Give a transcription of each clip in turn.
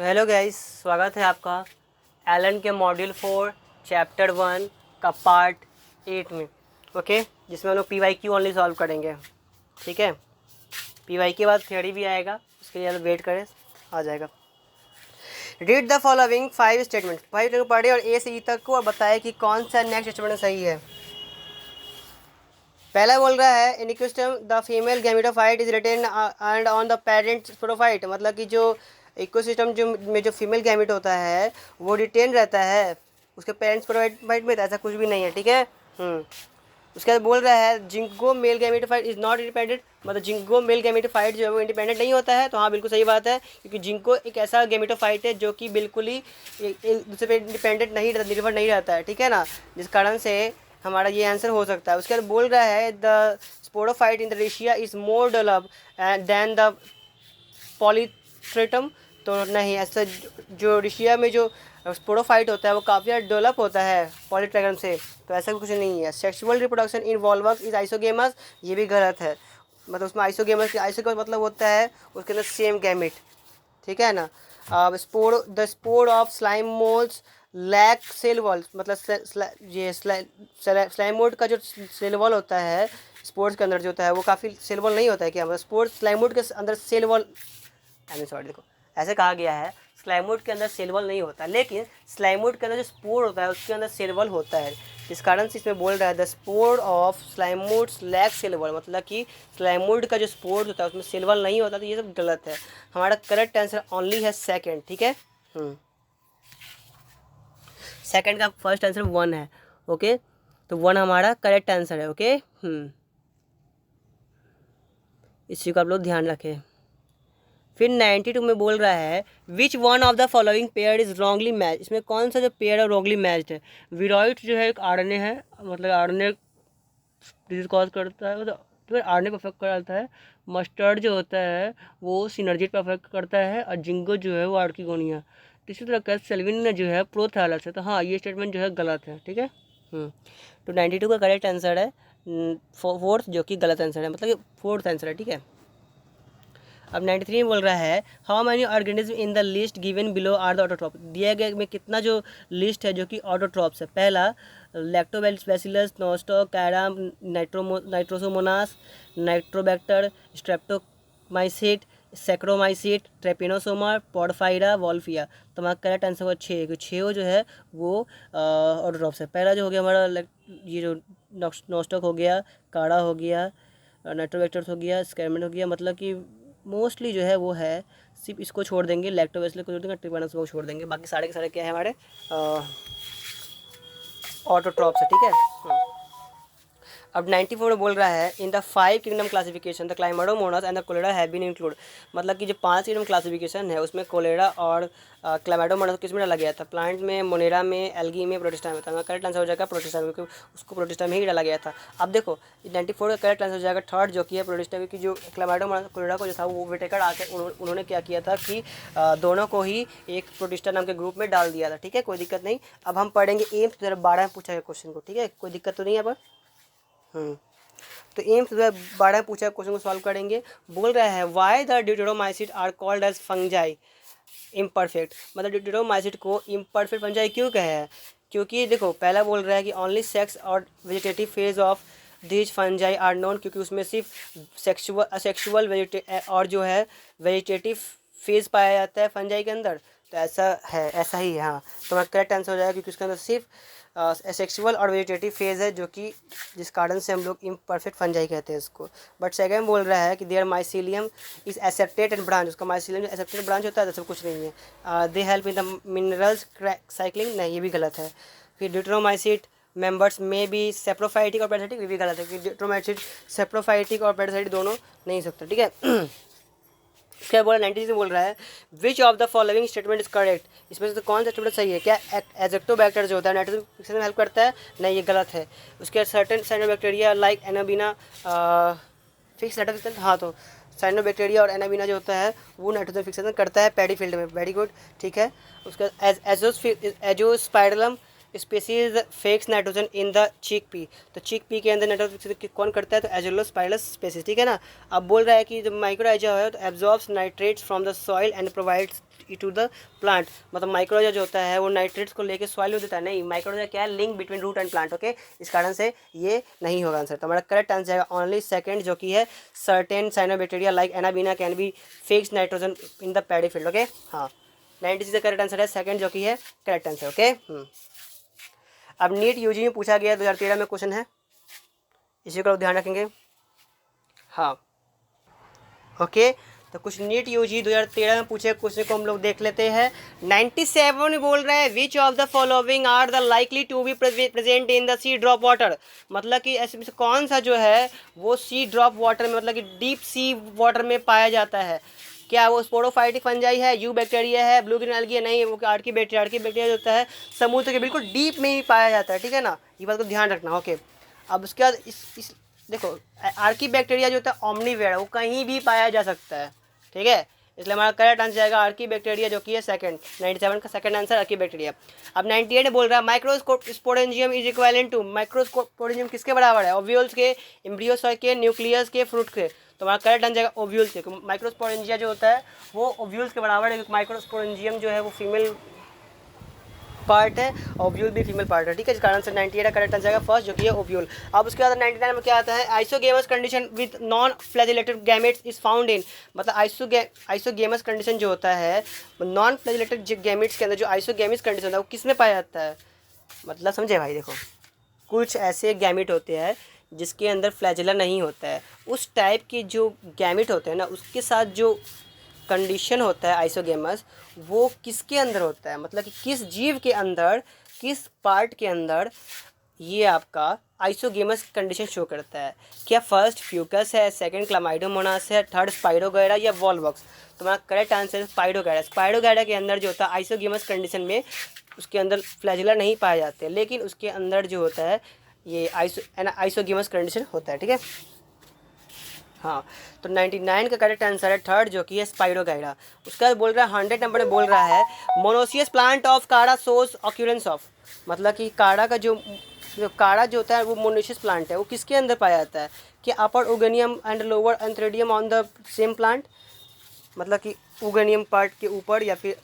तो hello guys, स्वागत है आपका एलन के मॉड्यूल 4 चैप्टर 1 का पार्ट 8 में। ओके, जिसमें हम लोग PYQ ओनली सॉल्व करेंगे। ठीक है, PYQ के बाद थ्योरी भी आएगा, उसके लिए वेट करें, आ जाएगा। Read the following 5 statement, 5 statement पढ़े और A से E तक को और बताए कि कौन सा नेक्स्ट स्टेटमेंट सही है। पहला बोल रहा है in Equisetum the female gametophyte is retain and on the parent sporophyte, मतलब कि जो इकोसिस्टम जो में जो फीमेल गैमेट होता है वो रिटेन रहता है उसके पेरेंट्स स्पोरोफाइट में, तो ऐसा कुछ भी नहीं है। ठीक है। उसके बाद बोल रहा है ginkgo male gametophyte is not independent, मतलब जिंको मेल गैमेटोफाइट जो है वो इंडिपेंडेंट नहीं होता है। तो हाँ, बिल्कुल सही बात है, क्योंकि जिंको एक ऐसा गैमेटोफाइट है जो कि बिल्कुल ही एक दूसरे पे इंडिपेंडेंट नहीं रहता, निर्भर नहीं रहता है। ठीक है ना, जिस कारण से हमारा ये आंसर हो सकता है। उसके बाद बोल रहा है the sporophyte in the Riccia is more develop than the Polytrichum, तो नहीं, ऐसा जो रेशिया में जो स्पोरोफाइट होता है वो काफ़ी ज़्यादा डेवलप होता है पॉलीट्रैगन से, तो ऐसा कुछ नहीं है। Sexual reproduction in Volvox is isogamous, ये भी गलत है। मतलब उसमें आइसोगेमस मतलब होता है उसके अंदर सेम गैमेट। ठीक है ना। The spore of slime moulds lack cell wall, मतलब ये स्लाइम मोल्ड का जो सेल वॉल होता है स्पोर्ट्स के अंदर जो होता है वो काफ़ी सेल वॉल नहीं होता है क्या, मतलब स्पोर्ट्स स्लाइम मोल्ड के अंदर सेल वॉल, सॉरी, देखो ऐसे कहा गया है स्लाइमोड के अंदर सेल वॉल नहीं होता, लेकिन स्लाइमोड के अंदर जो स्पोर होता है उसके अंदर सेल वॉल होता है। इस कारण से इसमें बोल रहा है the spore of slime moulds lack cell wall, मतलब कि स्लाइमोड का जो स्पोर होता है उसमें सेल वॉल नहीं होता। तो ये सब गलत है। हमारा करेक्ट आंसर ओनली है सेकंड। ठीक है, सेकंड का फर्स्ट आंसर 1 है। ओके, तो 1 हमारा करेक्ट आंसर है। ओके, इस चीज़ को आप लोग ध्यान रखें। फिर 92 में बोल रहा है विच one of the following pair is wrongly match, इसमें कौन सा जो पेयर है रॉन्गली मैच्ड है। विरॉइड जो है एक आरएनए है, मतलब आरएनए डिजीज कॉज करता है, मतलब आरएनए पर अफेक्ट करता है। मस्टर्ड जो होता है वो सिनर्जिट पर अफेक्ट करता है, और जिंगो जो है वो आर्किगोनिया। तो इसी तरह का सेल्विन जो है प्रोथैलस है। तो हाँ, ये स्टेटमेंट जो है गलत है। ठीक है, तो 92 का करेक्ट आंसर है फोर्थ, जो कि गलत आंसर है, मतलब कि फोर्थ आंसर है। ठीक है। अब 93 में बोल रहा है how many organism in the list given below are the autotroph, दिया गया में कितना जो लिस्ट है जो कि ऑटोट्रॉप्स है। पहला लैक्टोबैसिलस, नोस्टोक, कैराम, Nitrosomonas, Nitrobacter, Streptomyces, Saccharomyces, Trypanosoma, Porphyra, Wolffia. तो हमारा करेक्ट आंसर हुआ 6, क्योंकि 6 जो है वो ऑटोट्रॉप्स है। पहला जो हो गया हमारा ये जो नोस्टोक हो गया, काड़ा हो गया, नाइट्रोबैक्टर्स हो गया, स्कैरमेंट हो गया, मतलब कि मोस्टली जो है वो है, सिर्फ इसको छोड़ देंगे, लैक्टोबैसिलस को छोड़ देंगे, ट्रिपानोसोमा को छोड़ देंगे, बाकी सारे के सारे क्या है हमारे ऑटोट्रॉप्स है। ठीक है। अब 94 में बोल रहा है in the 5 kingdom classification the Chlamydomonas and the Chlorella have been include, मतलब कि जो 5 किंगडम क्लासिफिकेशन है उसमें कोलेरा और क्लाइमेडोमोनास किस में डाला गया था, प्लांट में, मोनेरा में, एल्गी में, प्रोटिस्टा में। तो करेक्ट आंसर हो जाएगा प्रोटिस्टा में, क्योंकि उसको प्रोटिस्टा में ही डाला गया था। अब देखो 94 का करेक्ट आंसर हो जाएगा थर्ड, जो कि है प्रोटिस्टा, क्योंकि जो क्लाइमेडोमोनास कोलेरा को जो था वो विटेकर आके उन्होंने क्या किया था कि दोनों को ही एक प्रोटिस्टा नाम के ग्रुप में डाल दिया था। ठीक है, कोई दिक्कत नहीं। अब हम पढ़ेंगे एम्स 2012 में पूछा गया क्वेश्चन को। ठीक है, कोई दिक्कत तो नहीं है। अब तो एम्स 2012 में पूछा क्वेश्चन को सॉल्व करेंगे। बोल रहा है why the Deuteromycetes are called as fungi imperfect, मतलब ड्यूटेरोमाइसिट को इम्परफेक्ट फंजाई क्यों कहे हैं, क्योंकि देखो पहला बोल रहा है कि ओनली सेक्स और vegetative phase of these fungi are known, क्योंकि उसमें सिर्फ सेक्सुअल और जो है वेजिटेटिव फेज पाया जाता है फंजाई के अंदर। तो ऐसा है, ऐसा ही है। हाँ, तो हमारा करेक्ट आंसर हो जाएगा, क्योंकि उसके अंदर सिर्फ सेक्सुअल और वेजिटेटिव फेज है, जो कि जिस कारण से हम लोग इम्परफेक्ट फंजाई कहते हैं इसको। बट सेकंड बोल रहा है कि their mycelium is aseptate and branch, उसका माइसीलियम जो एसेप्टेड ब्रांच होता है तो सब कुछ नहीं है। They help in the minerals cycling, नहीं, ये भी गलत है। फिर ड्यूटेरोमाइसिट मेंबर्स में भी सेप्रोफाइटिक और पैरासाइटिक, ये भी गलत है, क्योंकि ड्यूटेरोमाइसिट सेप्रोफाइटिक और पैरासाइटिक दोनों नहीं सकते। ठीक है। क्या बोला 96 में बोल रहा है which of the following statement is correct, इसमें से तो कौन सा स्टेटमेंट सही है। क्या एजेक्टोबैक्टर जो होता है नाइट्रोजन में हेल्प करता है, नहीं, ये गलत है। उसके certain cyanobacteria like Anabaena fix nitrogen, हाँ, तो साइनोबैक्टीरिया और एनाबिना जो होता है वो नाइट्रोजन फिक्सेशन करता है पैडी फील्ड में। Very good. ठीक है। उसका Azospirillum species fix nitrogen in the chickpea. तो चिक पी के अंदर नाइट्रोजन कौन करता है? तो एजोलोस्पाइरलस स्पेसीज, ठीक है ना। अब बोल रहा है कि जब माइक्रोराइजा है तो absorbs nitrates from the soil and provides to the plant. मतलब माइक्रोराइजा जो होता है वो नाइट्रेट्स को लेकर सॉइल में देता है। नहीं, माइक्रोराइजा क्या है? Link between root and plant. Okay, इस कारण से ये नहीं होगा आंसर। तो हमारा करेक्ट आंसर जाएगा ओनली सेकंड, जो कि है certain cyanobacteria like anabaena can be fix nitrogen in the paddy field. Okay, हाँ 96 करेक्ट आंसर है, सेकंड जो कि है करेक्ट आंसर। ओके, अब नीट यूजी में पूछा गया 2013 में क्वेश्चन है, इसी को ध्यान रखेंगे। हाँ ओके, तो कुछ नीट यूजी 2013 में पूछे क्वेश्चन को हम लोग देख लेते हैं। 97 बोल रहे हैं which of the following are the likely to be present in the sea drop water. मतलब कि ऐसे में से कौन सा जो है वो सी ड्रॉप वाटर में, मतलब कि डीप सी वाटर में पाया जाता है। क्या वो स्पोरोफाइटिक फंजाई है, यू बैक्टीरिया है, ब्लू ग्रीन एल्गी है? नहीं, वो आर्की बैक्टीरिया जो होता है समुद्र के बिल्कुल डीप में ही पाया जाता है, ठीक है ना, ये बात को ध्यान रखना। ओके, अब उसके बाद इस देखो आर्की बैक्टीरिया जो होता है ओमनीवेयर, वो कहीं भी पाया जा सकता है, ठीक है, इसलिए हमारा करेक्ट आंसर आएगा आर्की बैक्टीरिया, जो कि है सेकंड। 97 का सेकंड आंसर आर्की बैक्टीरिया। अब 98 बोल रहा है microsporangium is equivalent to. Microsporangium किसके बराबर है? ओव्यूल्स के, एम्ब्रियोसाइट के, न्यूक्लियस के, फ्रूट के। तो हमारा करेक्ट आंसर आएगा ओव्यूल्स के। माइक्रोस्पोरेंजिया जो होता है वो ओव्यूल्स के बराबर है, क्योंकि माइक्रोस्पोरेंजियम जो है वो फीमेल पार्ट है, ओव्यूल भी फीमेल पार्ट है, ठीक है। इस कारण से 98 का करेक्ट आंसर आएगा फर्स्ट, जो कि है ओव्यूल। अब उसके बाद 99 में क्या आता है? Isogamous condition with non flagellated gametes is found in. मतलब आइसोगेमस कंडीशन जो होता है नॉन फ्लैजिलेटेड गैमेट्स के अंदर जो आइसोगेमस कंडीशन होता है वो किस में पाया जाता है? मतलब समझे भाई, देखो कुछ ऐसे गैमेट होते हैं जिसके अंदर फ्लैजिला नहीं होता है, उस टाइप के जो गैमेट होते हैं ना, उसके साथ जो कंडीशन होता है आइसोगेमस, वो किसके अंदर होता है? मतलब कि किस जीव के अंदर, किस पार्ट के अंदर ये आपका आइसोगेमस कंडीशन शो करता है? क्या फर्स्ट फ्यूकस है, सेकंड क्लामाइडोमोनास है, थर्ड स्पाइरोगैरा या वॉलवॉक्स? तो हमारा करेक्ट आंसर है स्पाइरोगैरा। स्पाइरोगैरा के अंदर जो होता है आइसोगेमस कंडीशन में उसके अंदर फ्लैजिला नहीं पाए जाते, लेकिन उसके अंदर जो होता है ये आइसोगेमस कंडीशन होता है, ठीक है। हाँ, तो 99 का करेक्ट आंसर है थर्ड, जो कि है स्पाइरोगैरा। उसका बाद बोल रहा है 100 नंबर में बोल रहा है मोनोसियस प्लांट ऑफ काड़ा सोज ऑक्यूरेंस ऑफ। मतलब कि काड़ा का जो काड़ा जो होता है वो मोनोसियस प्लांट है, वो किसके अंदर पाया जाता है? कि upper oogonium and lower antheridium on the same plant. मतलब कि ओगेनियम पार्ट के ऊपर या फिर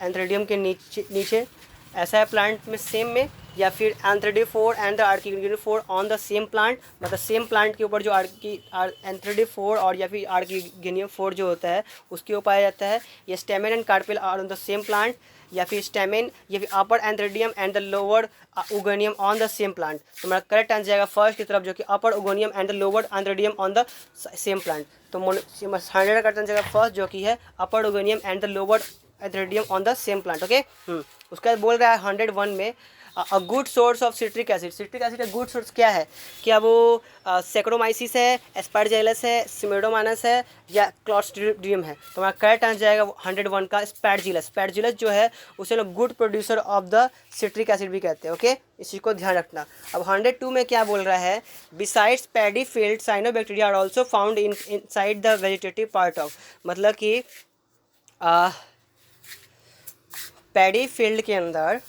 एंथ्रेडियम के नीचे ऐसा है प्लांट में सेम में, या फिर antheridiophore and the archegoniophore on the same plant. मतलब सेम प्लांट के ऊपर जो एंथ्रेडियोफोर और या फिर आर्किगेनियोफोर जो होता है उसके ऊपर पाया जाता है। ये stamen and carpel are on the same plant, या फिर स्टेमेन या फिर upper antheridium and the lower oogonium on the same plant. तो हमारा करेक्ट आंसर जाएगा फर्स्ट की तरफ, जो कि upper oogonium and the lower antheridium on the same plant. तो 100 का करेक्ट आंसर जाएगा फर्स्ट, जो कि है upper oogonium and the lower antheridium on the same plant. Okay, उसके बाद बोल रहा है 101 में a good source of citric acid. Citric acid का गुड सोर्स क्या है? क्या वो सेक्रोमाइसिस है, एस्पार्जिलस है, सिमेडोमोनास है या क्लॉस्ट्रिडियम है? तो हमारा करेक्ट आंसर जाएगा 101 का स्पैर्जिलस। स्पैर्जिलस जो है उसे लोग good producer of the citric acid भी कहते हैं। ओके, इसी को ध्यान रखना। अब 102 में क्या बोल रहा है? Besides paddy field cyanobacteria are also found inside the vegetative part of. मतलब कि पैडी फील्ड के अंदर,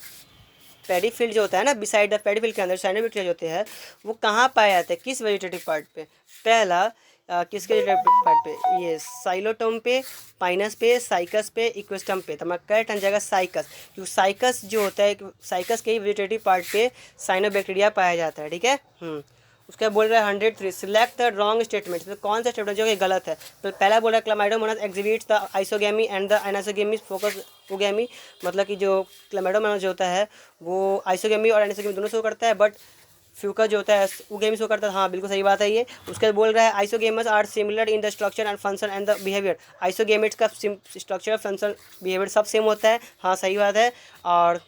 पैडी फील्ड जो होता है ना, बिसाइड द पैडी फील्ड के अंदर साइनोबैक्टीरिया जो होते हैं वो कहाँ पाए जाते हैं? किस वेजिटेटिव पार्ट पे? पहला किसके पार्ट पे? ये साइलोटोम पे, पाइनस पे, साइकस पे, इक्वेस्टम पे। तो हमारा करेक्ट आंसर जाएगा साइकस, क्योंकि साइकस जो होता है, साइकस के ही वेजिटेटिव पार्ट पे साइनोबैक्टीरिया पाया जाता है, ठीक है। उसके बाद बोल रहा है 103 सिलेक्ट द रॉन्ग स्टेटमेंट। तो कौन सा स्टेटमेंट जो कि गलत है? तो पहला बोल रहा है Chlamydomonas exhibits the isogamy and the anisogamy Fucus oogamy. मतलब कि जो क्लामाइडोमोनास जो होता है वो आइसोगेमी और एनासोगेमी दोनों शो करता है, बट फ्यूका जो होता है ओगेमी शो करता है। हाँ बिल्कुल सही बात है ये। उसके बाद बोल रहा है isogamous are similar in the structure and function and the behaviour. Isogametes का स्ट्रक्चर, फंक्शन, बिहेवियर सब सेम होता है। हाँ सही बात है। और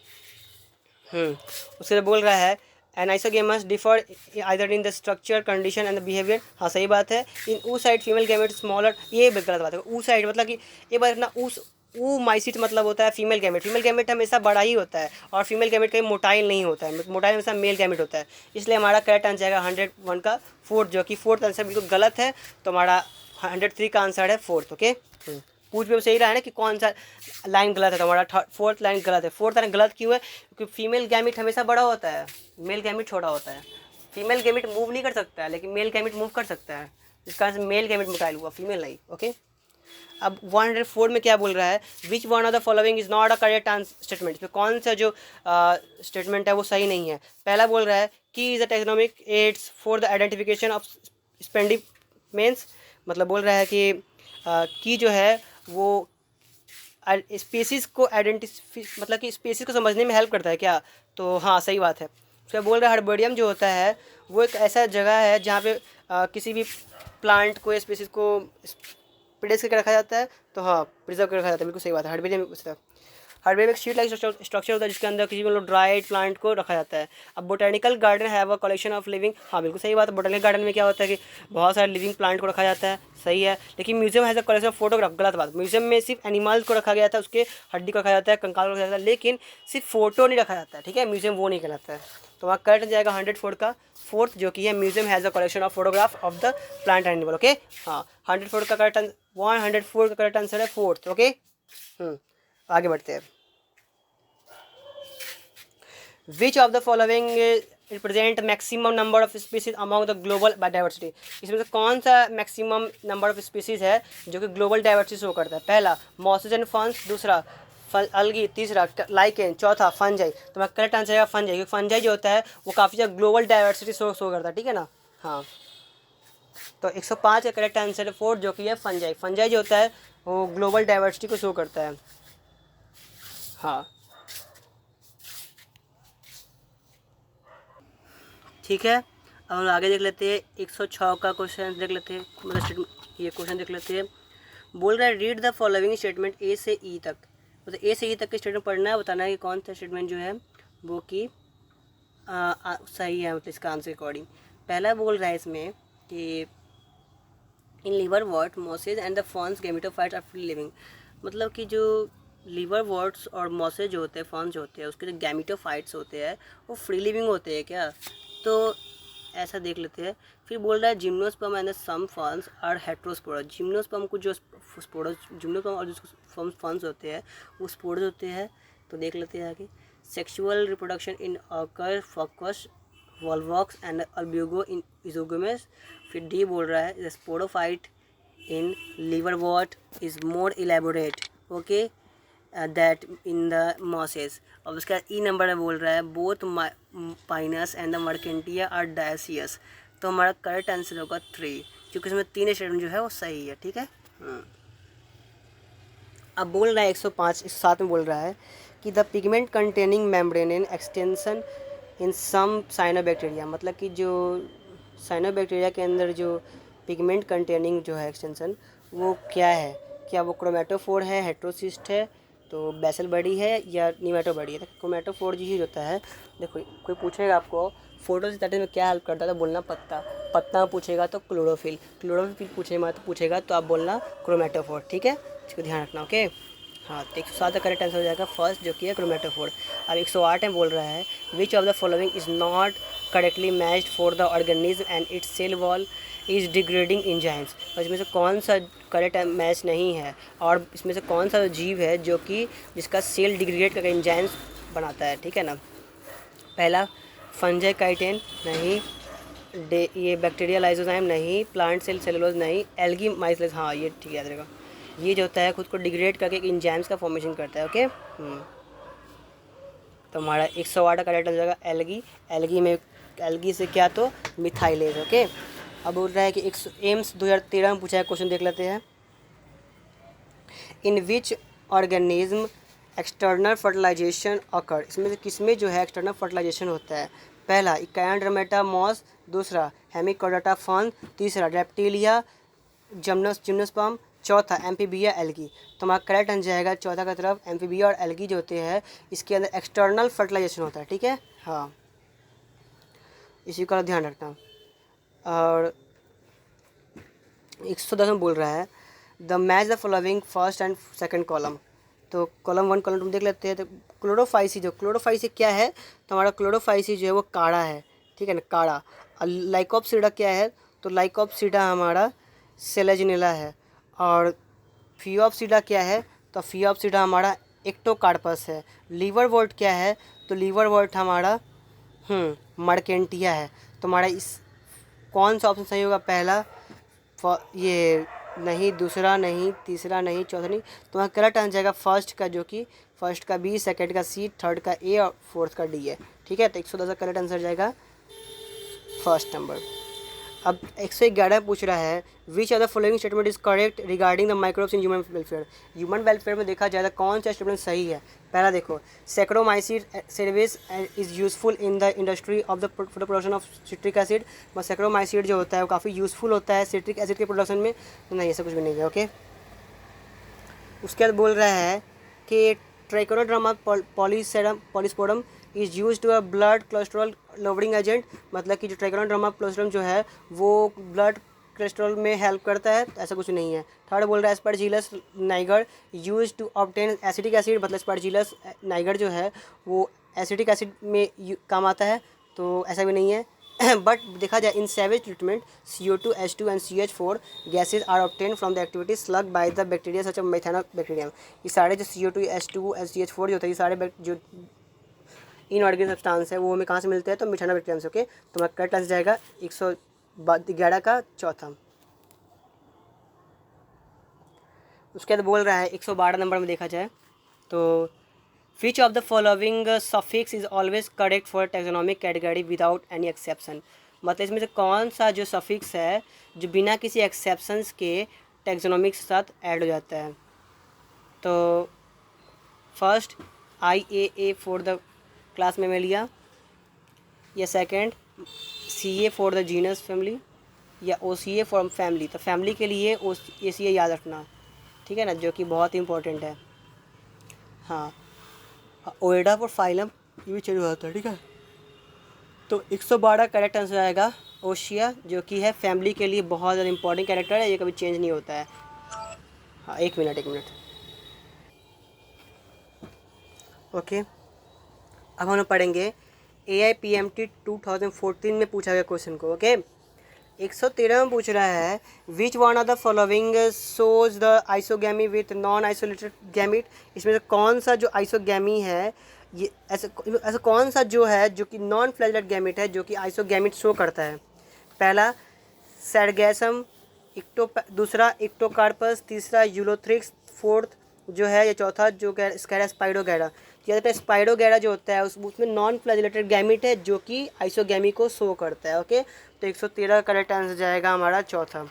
उसके बाद बोल रहा है anisogamous differ either in the structure, condition and the behaviour. हाँ सही बात है। इन ऊ साइड फीमेल गैमेट स्मॉलर, ये गलत बात है। ऊ साइड मतलब कि एक बार ना ऊ माइसिट मतलब होता है फीमेल गैमेट। फीमेल गैमेट हमेशा बड़ा ही होता है और फीमेल गैमेट कहीं मोटाइल नहीं होता है, मोटाइल हमेशा मेल गैमेट होता है। इसलिए हमारा करेक्ट आंसर आएगा 101 का फोर्थ, जो कि फोर्थ आंसर बिल्कुल गलत है। तो हमारा 103 का आंसर है फोर्थ। ओके, पूछ भी सही रहा है ना कि कौन सा लाइन गलत है, तो हमारा फोर्थ लाइन गलत है। फोर्थ लाइन गलत क्यों है? क्योंकि फीमेल गैमिट हमेशा बड़ा होता है, मेल गैमिट छोटा होता है। फीमेल गैमिट मूव नहीं कर सकता है, लेकिन मेल गैमिट मूव कर सकता है, इस कारण से मेल गैमिट निकाल हुआ, फीमेल नहीं। ओके, अब 104 में क्या बोल रहा है? विच one of the following is not a correct statement. इसमें कौन सा जो स्टेटमेंट है वो सही नहीं है? पहला बोल रहा है key is a taxonomic aids for the identification of specimens. मतलब बोल रहा है कि की जो है वो स्पीसीज़ को मतलब कि स्पीसीज़ को समझने में हेल्प करता है क्या? तो हाँ, सही बात है। उसका बोल रहा है हर्बेरियम जो होता है वो एक ऐसा जगह है जहाँ पे किसी भी प्लांट को या स्पीसीज़ को प्रिडेस करके रखा जाता है। तो हाँ, प्रिजर्व करके रखा जाता है, बिल्कुल सही बात है। हर्बेरियम हर्बेरियम एक शीट लाइक स्ट्रक्चर होता है जिसके अंदर किसी मतलब ड्राइड प्लांट को रखा जाता है। अब botanical garden have a collection of living, हाँ बिल्कुल सही बात है। बोटेनिकल गार्डन में क्या होता है कि बहुत सारे लिविंग प्लांट को रखा जाता है, सही है। लेकिन museum has a collection of photograph, गलत बात। म्यूजियम में सिर्फ एनिमल्स को रखा गया था, उसके हड्डी को रखा जाता है, कंकाल को रखा जाता है, लेकिन सिर्फ फोटो नहीं रखा जाता है, ठीक है। म्यूजियम वो नहीं कहलाता है। तो वहाँ करेक्ट जाएगा 104 का फोर्थ, जो कि है museum has a collection of photograph of the plant animal. Okay, हाँ 104 का करेक्ट 104 का करेक्ट आंसर है फोर्थ। ओके, आगे बढ़ते हैं। Which of the following represent maximum number of species among the global diversity? इसमें से कौन सा maximum number of species है जो कि global diversity शो करता है? पहला मॉसेज एंड फंस, दूसरा अलगी, तीसरा लाइकेन, चौथा फंजाई। तो मैं करेक्ट आंसर है फंजाई, क्योंकि फंजाई जो होता है वो काफ़ी ज़्यादा ग्लोबल डाइवर्सिटी शो करता है, ठीक है ना। हाँ, तो 105 का करेक्ट आंसर है फोर्थ, जो कि है फंजाई। फंजाई जो होता है वो ग्लोबल डाइवर्सिटी को शो करता है। हाँ, ठीक है। अब आगे देख लेते हैं 106 का क्वेश्चन देख लेते हैं, मतलब ये क्वेश्चन देख लेते हैं। बोल रहा है read the following statement A से ई तक, मतलब ए से ई तक के स्टेटमेंट पढ़ना है, बताना है कि कौन सा स्टेटमेंट जो है वो कि सही है, मतलब इसका आंसर अकॉर्डिंग। पहला बोल रहा है इसमें कि in liverworts mosses and the ferns gametophytes are free living. मतलब कि जो लीवर वॉट्स और मॉसेज जो होते हैं, फॉन्स जो होते हैं, उसके जो गैमेटोफाइट्स होते हैं वो फ्री लिविंग होते हैं क्या? तो ऐसा देख लेते हैं। फिर बोल रहा है gymnosperm and some ferns are heterosporous. Gymnosperm को जो जिम्नोस्पर्म और जो फॉन्स होते हैं वो स्पोरस होते हैं। तो देख लेते हैं आगे। सेक्सुअल रिप्रोडक्शन इन ऑकर Fucus Volvox and Albugo in isogamous. फिर डी बोल रहा है sporophyte in liverwort is more elaborate, okay, that in the mosses. और उसका ई नंबर में बोल रहा है both Pinus and the Marchantia are dioecious. तो हमारा करेक्ट आंसर होगा 3, क्योंकि इसमें 3 स्टेटमेंट जो है वो सही है, ठीक है। अब बोल रहा है 105 इस साथ में बोल रहा है कि the pigment containing membrane in extension in some cyanobacteria. मतलब कि जो साइनोबैक्टीरिया के अंदर जो पिगमेंट कंटेनिंग जो है एक्सटेंशन वो क्या है? क्या वो क्रोमेटोफोर है, हेट्रोसिस्ट है, तो बेसल बॉडी है, या निमेटो बॉडी है? तो क्रोमेटोफोर ही होता है। देखो कोई पूछेगा आपको फोटोसिंथेसिस में क्या हेल्प करता है, तो बोलना पत्ता। पत्ता पूछेगा तो क्लोरोफिल। क्लोरोफिल पूछेगा तो आप बोलना क्रोमेटोफोर, ठीक है, इसको ध्यान रखना। ओके, हाँ, तो 107 का करेक्ट आंसर हो जाएगा फर्स्ट, जो कि है क्रोमेटोफोर। अब 108 में बोल रहा है which of the following is not correctly matched for the organism and its cell wall is degrading enzymes. और इसमें से कौन सा करेक्ट मैच नहीं है, और इसमें से कौन सा जीव है जो कि जिसका सेल डिग्रेड करके एंजाइम्स बनाता है, ठीक है ना। पहला फंजाई काइटेन नहीं, ये बैक्टीरिया लाइसोजाइम नहीं, प्लांट सेल सेलुलोज नहीं, एल्गी माइसलेस, हाँ ये ठीक याद रहेगा। ये जो होता है खुद को डिग्रेड करके एक एंजाइम्स का फॉर्मेशन करता है। ओके, तो हमारा 108 का करेक्ट आंसर जाएगा एल्गी। एल्गी से क्या, तो मिथाइलेज। ओके, अब बोल रहा है कि एम्स 2013 में पूछा है क्वेश्चन, देख लेते हैं। इन विच ऑर्गेनिज्म एक्सटर्नल फर्टिलाइजेशन अकर। इसमें से किसमें जो है एक्सटर्नल फर्टिलाइजेशन होता है? पहला इकायनड्रोमेटा मॉस, दूसरा हेमिकोडाटा फॉन, तीसरा रेप्टिलिया जिम्नोस्पर्म, चौथा एम्फीबिया एल्गी। तो हमारा करेक्ट आंसर जाएगा चौथा का तरफ। एम्फीबिया और एल्गी जो होते हैं इसके अंदर एक्सटर्नल फर्टिलाइजेशन होता है, ठीक है। हाँ, इसी का ध्यान रखना। और 110 में बोल रहा है the match the following first and second column. तो कॉलम 1 कॉलम 2 देख लेते हैं। तो क्लोरोफाइसी क्या है? तो हमारा क्लोरोफाइसी जो है वो काढ़ा है, ठीक है ना, काढ़ा। और लाइकोप्सिडा क्या है? तो लाइकोप्सिडा हमारा सेलेजिनेला है। और फियोप्सिडा क्या है, तो फियोप्सिडा हमारा एक्टोकार्पस है। लीवरवोर्ट क्या है, तो लीवरवोर्ट हमारा मर्केंटिया है। तो हमारा इस कौन सा ऑप्शन सही होगा, पहला ये नहीं, दूसरा नहीं, तीसरा नहीं, चौथा नहीं, तो वहाँ करेक्ट आंसर जाएगा फर्स्ट का, जो कि फर्स्ट का बी, सेकंड का सी, थर्ड का ए और फोर्थ का डी है। ठीक है, तो 110 का करेक्ट आंसर जाएगा फर्स्ट नंबर। अब 111 पूछ रहा है which of the following statement is correct regarding the microbes in human welfare. Human welfare में देखा जाए तो कौन सा स्टेटमेंट सही है। पहला देखो, Saccharomyces cerevisiae is useful in the industry of the production of citric acid. Saccharomyces जो होता है वो काफ़ी यूजफुल होता है सिट्रिक एसिड के प्रोडक्शन में, तो नहीं, ऐसा कुछ भी नहीं है। ओके, उसके बाद बोल रहा है कि Trichoderma polysporum is use to a blood cholesterol lowering agent. मतलब कि जो ट्राइकोनोड्रामा पॉलीस्पोरम जो है वो ब्लड कोलेस्ट्रॉल में हेल्प करता है, तो ऐसा कुछ नहीं है। थर्ड बोल रहा है Aspergillus niger use to obtain acetic acid. मतलब एस्परजिलस नाइगर जो है वो एसिटिक एसिड में काम आता है, तो ऐसा भी नहीं है। बट देखा जाए in sewage treatment CO2, H2 and CH4 gases are obtain from the activity sludge by the bacteria such Methanobacterium. ये सारे जो CO2, H2 एंड CH4 जो होता है, ये सारे जो इनऑर्गेनिक सब्सटेंस है वो हमें कहाँ से मिलते हैं, तो मेथानोबैक्टीरियम से। ओके, तो हमारा करेक्ट आंसर जाएगा 111 का चौथा। उसके बाद बोल रहा है 112 नंबर में देखा जाए तो विच of the following suffix is always correct for taxonomic category without any exception. मतलब इसमें से कौन सा जो सफिक्स है जो बिना किसी एक्सेप्शंस के टैक्सोनॉमिक के साथ ऐड हो जाता है। तो first IAA for the class Mammalia, या second CA for the genus family, या OCA फॉर फैमिली। तो फैमिली के लिए ACA याद रखना, ठीक है ना, जो कि बहुत ही इंपॉर्टेंट है। हाँ, ओएडा फॉर फाइलम ये भी चेंज हो जाता है। ठीक है, तो 112 करेक्ट आंसर आएगा ओशिया, जो कि है फैमिली के लिए बहुत ज़्यादा इंपॉर्टेंट कैरेक्टर है, ये कभी चेंज नहीं होता है। हाँ, एक मिनट। ओके, अब हम पढ़ेंगे AIPMT 2014 में पूछा गया क्वेश्चन को। ओके, 113 में पूछ रहा है विच one of the following shows the isogamy with non isolated gamete. इसमें से कौन सा जो आइसोगैमी है, ये ऐसा कौन सा जो है जो कि नॉन फ्लैजेलेट गैमिट है जो कि आइसोगैमिट शो करता है। पहला सैरगैसम, दूसरा इक्टोकार्पस, तीसरा यूलोथ्रिक्स, फोर्थ जो है, या चौथा जो स्कैरा स्पाइडोगैरा। तो स्पाइडोगैरा जो होता है उसमें नॉन फ्लैजिलेटेड गैमिट है जो कि आइसोगैमी को शो करता है। ओके, तो 113 करेक्ट आंसर जाएगा हमारा चौथा।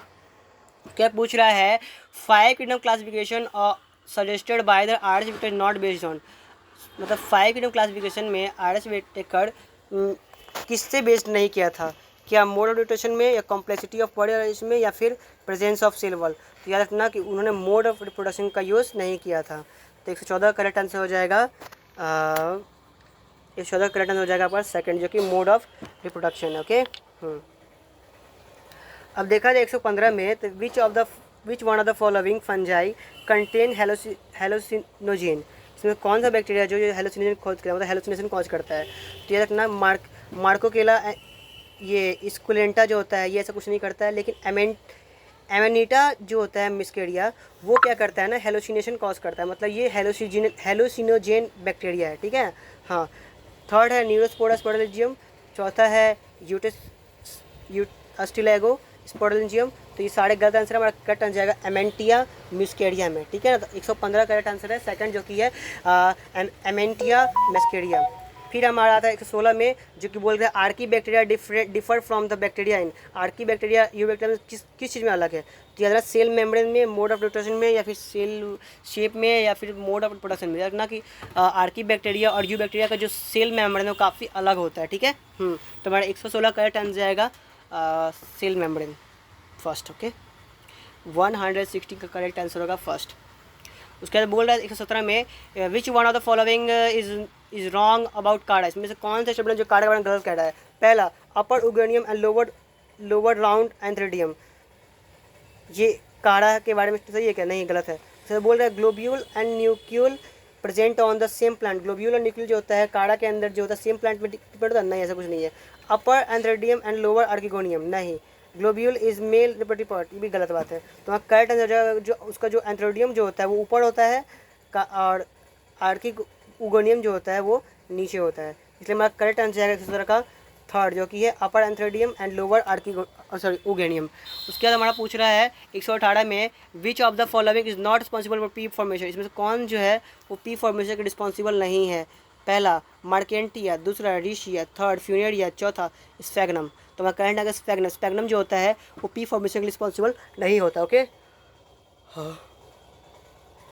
क्या पूछ रहा है 5 kingdom classification suggested by the arch victor not based on. मतलब 5 किंगडम क्लासिफिकेशन में आर्च विक्टर किससे बेस्ड नहीं किया था, क्या मोड ऑफ रिप्रोडक्शन में, या कॉम्प्लेक्सिटी ऑफ बॉडी में, या फिर प्रेजेंस ऑफ सेल वॉल। तो याद रखना कि उन्होंने मोड ऑफ रिप्रोडक्शन का यूज़ नहीं किया था। तो 114 करेक्ट आंसर हो जाएगा 114 करेक्ट आंसर हो जाएगा पर सेकंड, जो कि मोड ऑफ रिप्रोडक्शन। ओके, अब देखा जाए 115 में, तो which one of the following fungi contain hallucinogen. इसमें कौन सा बैक्टीरिया जो हेलोसिनोजेन खोज करता है, मतलब हेलोसिनेशन कॉज करता है। तो याद रखना मार्कोकेला, ये स्कुलेंटा जो होता है ये ऐसा कुछ नहीं करता है, लेकिन एमेनिटा जो होता है मिस्केरिया वो क्या करता है ना, हेलोसिनेशन कॉज करता है। मतलब ये हेलोसिनोजेन बैक्टीरिया है। ठीक है, हाँ। थर्ड है न्यूरोस्पोरा स्पोरोलिजियम, चौथा है अस्टिलैगो स्पोरोलिजियम। तो ये सारे गलत आंसर है, हमारा करेक्ट आंसर जाएगा एमेंटिया मिस्केरिया में। ठीक है ना, तो 115 करेक्ट आंसर है सेकंड, जो कि है एमेंटिया मिस्केरिया। फिर हमारा आता है 116 में, जो कि बोल रहे हैं Archie bacteria differ from the bacteria in. Archie bacteria you bacteria किस चीज़ में अलग है, तो याद रखना सेल मेम्ब्रेन में, मोड ऑफ रिप्रोडक्शन में, या फिर सेल शेप में, या फिर मोड ऑफ प्रोडक्शन में। याद रखना कि आर्की बैक्टीरिया और यू बैक्टीरिया का जो सेल मेम्ब्रेन है वो काफ़ी अलग होता है। ठीक है, तो हमारा 116 करेक्ट आंसर जाएगा सेल मेम्ब्रेन फर्स्ट। ओके, 160 का करेक्ट आंसर होगा फर्स्ट। उसके बाद बोल रहा है 117 में विच one of the following is wrong about कार्डा। इसमें से कौन सा स्टेटमेंट जो कार्डा के बारे में गलत कह रहा है। पहला अपर उगेनियम एंड लोअर राउंड एंथ्रेडियम, ये कार्डा के बारे में सही है क्या, नहीं गलत है। तो बोल रहा है globule and nucule present on the same plant. Globule और न्यूक्यूल जो होता है कार्डा के अंदर जो होता है सेम प्लांट में डिपेंड होता है, नहीं ऐसा कुछ नहीं है। अपर एंथ्रेडियम एंड लोअर आर्किगोनियम, नहीं। Globule is male reproductive part, ये भी गलत बात है। तो वहाँ करेक्ट आंसर जो उसका जो एंथ्रोडियम जो होता है वो ऊपर होता है और आर्किक उगोनियम जो होता है वो नीचे होता है, इसलिए हमारा करेक्ट आंसर आएगा इस तरह का थर्ड, जो कि है अपर एंथ्रोडियम एंड लोअर आर्किक सॉरी उगेनियम। उसके बाद हमारा पूछ रहा है 118 में विच of the following is not responsible for P formation, इसमें से कौन जो है वो पी फॉर्मेशन के रिस्पॉन्सिबल नहीं है। पहला मार्केंटिया, दूसरा रिशिया, थर्ड फ्यूनेरिया, चौथा स्फैग्नम। तो हमारा करंट आगे स्फैग्नम जो होता है वो पी फॉर्मेशन के रिस्पॉन्सिबल नहीं होता। ओके हाँ।